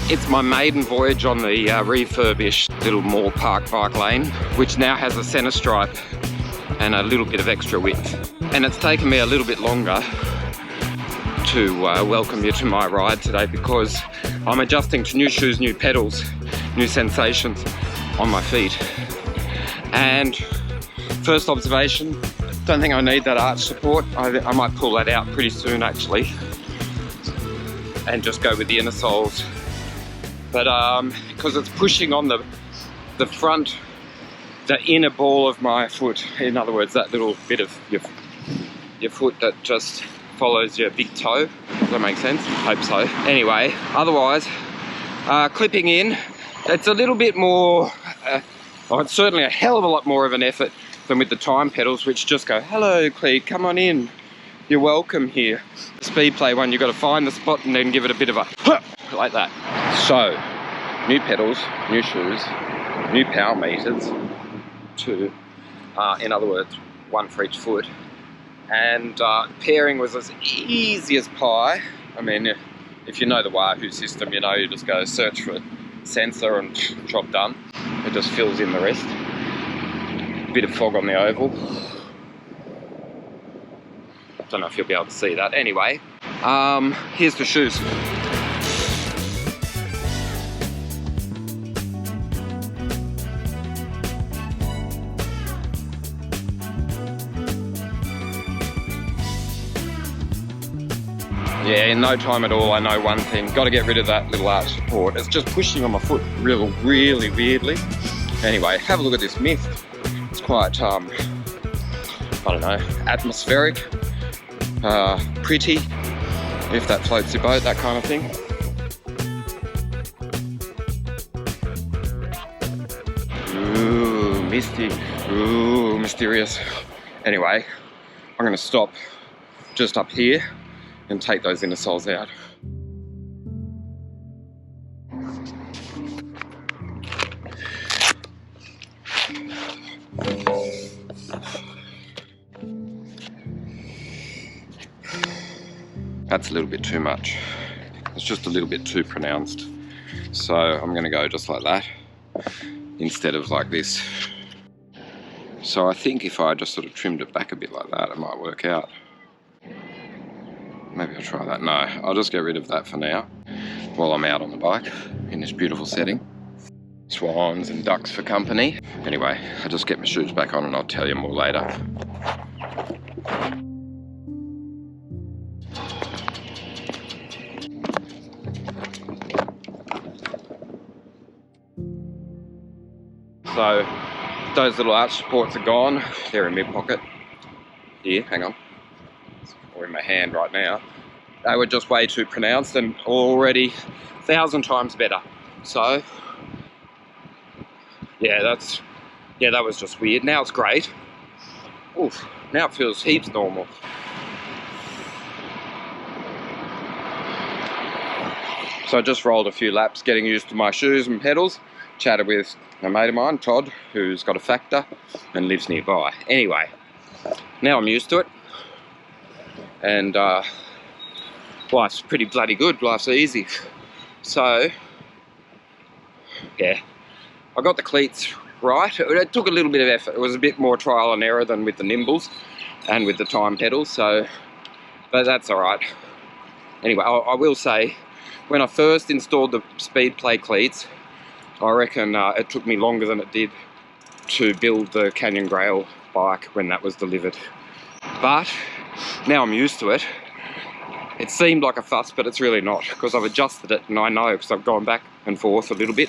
It's my maiden voyage on the refurbished little Moore Park bike lane, which now has a centre stripe and a little bit of extra width. And it's taken me a little bit longer to welcome you to my ride today because I'm adjusting to new shoes, new pedals, new sensations on my feet. And first observation, don't think I need that arch support. I might pull that out pretty soon actually and just go with the inner soles. But because it's pushing on the front, the inner ball of my foot, in other words, that little bit of your foot that just follows your big toe. Does that make sense? Hope so. Anyway, otherwise, clipping in, it's a little bit more, it's certainly a hell of a lot more of an effort than with the time pedals, which just go, hello cleat, come on in, you're welcome here. The speed play one, you've got to find the spot and then give it a bit of a like that. So, new pedals, new shoes, new power meters, two, in other words, one for each foot. And pairing was as easy as pie. I mean, if you know the Wahoo system, you know you just go search for a sensor and job done. It just fills in the rest. Bit of fog on the oval. Don't know if you'll be able to see that. Anyway, here's the shoes. Yeah, in no time at all, I know one thing. Got to get rid of that little arch support. It's just pushing on my foot really weirdly. Anyway, have a look at this mist. It's quite, I don't know, atmospheric, pretty, if that floats your boat, that kind of thing. Ooh, misty. Ooh, mysterious. Anyway, I'm going to stop just up here and take those inner soles out. That's a little bit too much. It's just a little bit too pronounced. So I'm gonna go just like that instead of like this. So I think if I just sort of trimmed it back a bit like that, it might work out. Maybe I'll try that. No, I'll just get rid of that for now while I'm out on the bike in this beautiful setting. Swans and ducks for company. Anyway, I'll just get my shoes back on and I'll tell you more later. So those little arch supports are gone. They're in my pocket. Here, hang on. Or in my hand right now. They were just way too pronounced and already 1,000 times better. So yeah, that was just weird. Now it's great. Oof, now it feels heaps normal. So I just rolled a few laps getting used to my shoes and pedals. Chatted with a mate of mine, Todd, who's got a Factor and lives nearby. Anyway, now I'm used to it. And life's pretty bloody good, life's easy. So, yeah, I got the cleats right. It took a little bit of effort. It was a bit more trial and error than with the Nimbles and with the time pedals, so, but that's all right. Anyway, I will say, when I first installed the speed play cleats, I reckon it took me longer than it did to build the Canyon Grail bike when that was delivered. But now I'm used to it. It seemed like a fuss, but it's really not, because I've adjusted it, and I know because I've gone back and forth a little bit,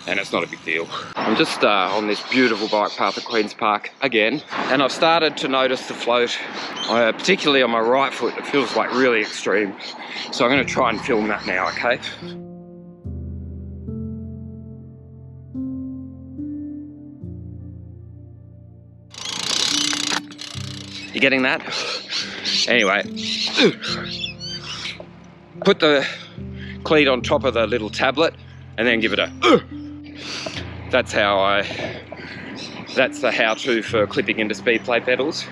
and it's not a big deal. I'm just on this beautiful bike path at Queen's Park again, and I've started to notice the float, particularly on my right foot. It feels like really extreme. So I'm going to try and film that now, okay? You getting that? Anyway, put the cleat on top of the little tablet and then give it a that's the how-to for clipping into speed play pedals.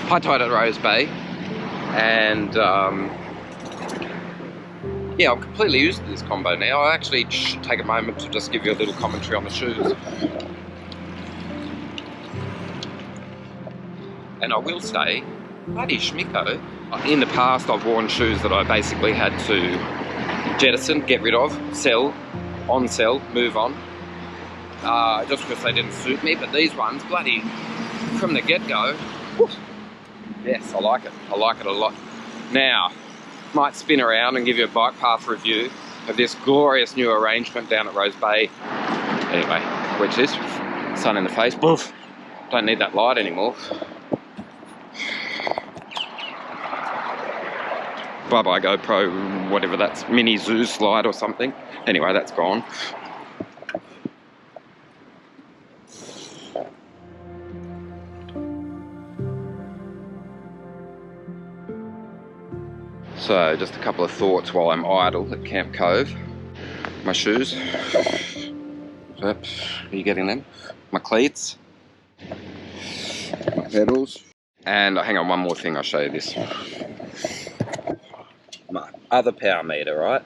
high tide at Rose Bay, and yeah, I'm completely used to this combo now. I actually should take a moment to just give you a little commentary on the shoes. And I will say, bloody schmicko. In the past, I've worn shoes that I basically had to jettison, get rid of, sell, on sell, move on, just because they didn't suit me. But these ones, bloody, from the get-go, yes, I like it. I like it a lot. Now, might spin around and give you a bike path review of this glorious new arrangement down at Rose Bay. Anyway, watch this. Sun in the face. Boof. Don't need that light anymore. Bye-bye GoPro, whatever that's, mini Zeus light or something. Anyway, that's gone. So, just a couple of thoughts while I'm idle at Camp Cove. My shoes. Are you getting them? My cleats. My pedals. And hang on, one more thing, I'll show you this. My other power meter, right?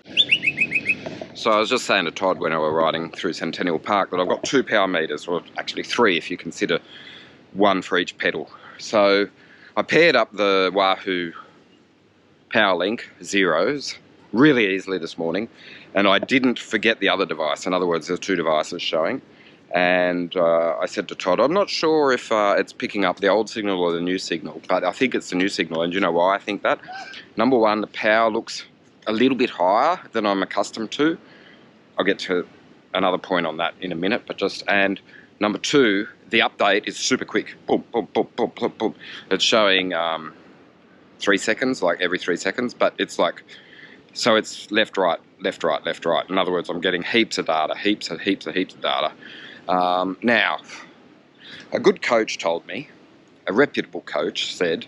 So I was just saying to Todd when I were riding through Centennial Park that I've got 2 power meters, or actually 3 if you consider one for each pedal. So I paired up the Wahoo Powrlink Zeros really easily this morning, and I didn't forget the other device. In other words, there's 2 devices showing, and I said to Todd, I'm not sure if it's picking up the old signal or the new signal, but I think it's the new signal. And you know why I think that? Number one, the power looks a little bit higher than I'm accustomed to. I'll get to another point on that in a minute, and number 2, the update is super quick. Boom, boom, boom, boom, boom, boom. It's showing 3 seconds, like every 3 seconds, but it's like, so it's left, right, left, right, left, right. In other words, I'm getting heaps of data, heaps of data. Now, a good coach told me, a reputable coach said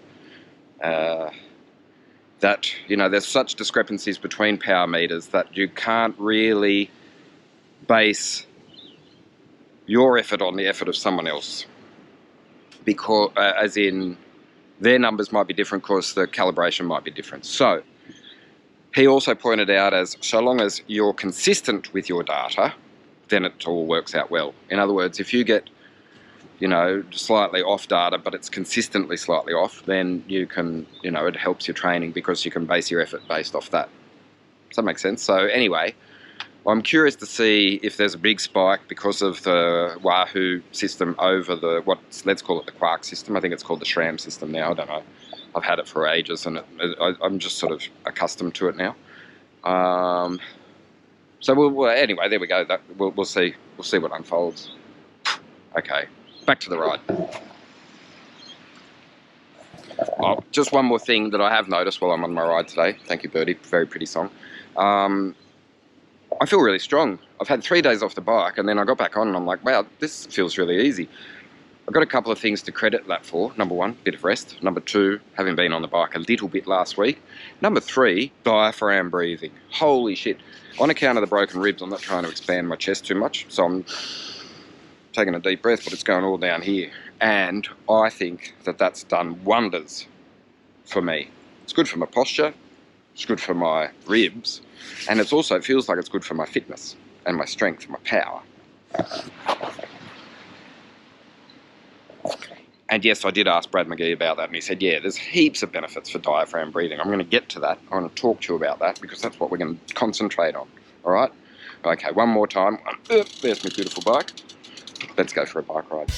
that, you know, there's such discrepancies between power meters that you can't really base your effort on the effort of someone else, because as in their numbers might be different because the calibration might be different. So he also pointed out, as so long as you're consistent with your data, then it all works out well. In other words, if you get, you know, slightly off data, but it's consistently slightly off, then you can, you know, it helps your training because you can base your effort based off that. Does that make sense? So anyway, I'm curious to see if there's a big spike because of the Wahoo system over the, let's call it the Quark system. I think it's called the SRAM system now. I don't know. I've had it for ages, and I'm just sort of accustomed to it now. So we'll anyway, there we go. We'll see. We'll see what unfolds. Okay, back to the ride. Oh, just one more thing that I have noticed while I'm on my ride today. Thank you, Birdie. Very pretty song. I feel really strong. I've had 3 days off the bike, and then I got back on and I'm like, wow, this feels really easy. I've got a couple of things to credit that for. Number 1, bit of rest. Number 2, having been on the bike a little bit last week. Number 3, diaphragm breathing. Holy shit. On account of the broken ribs, I'm not trying to expand my chest too much, so I'm taking a deep breath, but it's going all down here. And I think that that's done wonders for me. It's good for my posture, it's good for my ribs, and it also feels like it's good for my fitness and my strength, my power. And yes, I did ask Brad McGee about that, and he said, yeah, there's heaps of benefits for diaphragm breathing. I'm going to get to that. I want to talk to you about that because that's what we're going to concentrate on. All right? Okay, one more time. There's my beautiful bike. Let's go for a bike ride.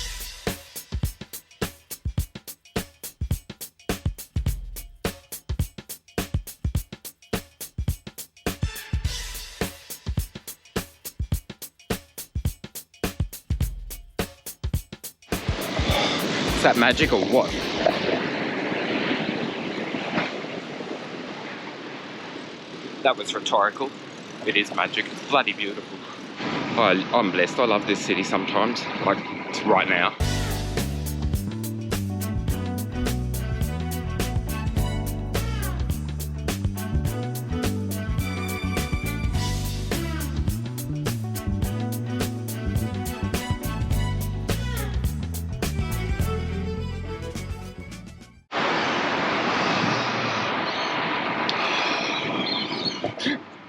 Is that magic or what? That was rhetorical. It is magic. It's bloody beautiful. I'm blessed. I love this city sometimes, like right now.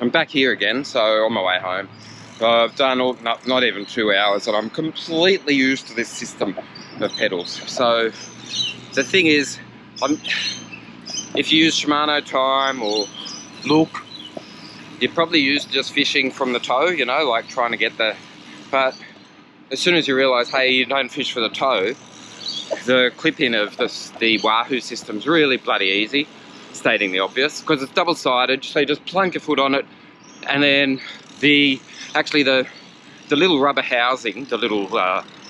I'm back here again, so on my way home. So I've done not even 2 hours, and I'm completely used to this system of pedals. So the thing is, if you use Shimano Time or Look, you're probably used to just fishing from the toe, you know, like trying to get the... But as soon as you realise, hey, you don't fish for the toe, the clip-in of the Wahoo system's really bloody easy, stating the obvious, because it's double-sided, so you just plunk your foot on it, and then the little rubber housing, the little,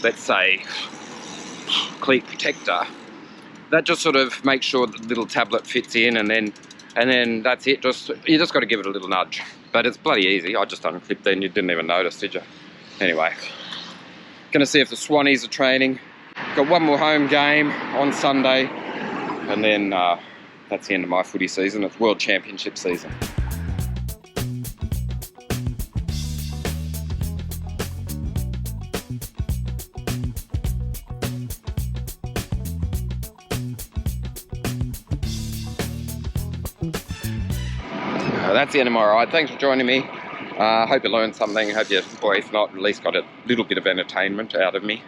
let's say, cleat protector, that just sort of makes sure the little tablet fits in, and then that's it. You just got to give it a little nudge. But it's bloody easy. I just unclipped then, you didn't even notice, did you? Anyway, gonna see if the Swannies are training. Got one more home game on Sunday, and then that's the end of my footy season. It's World Championship season. That's the end of my ride. Thanks for joining me. Hope you learned something. Hope you, or if not, at least got a little bit of entertainment out of me.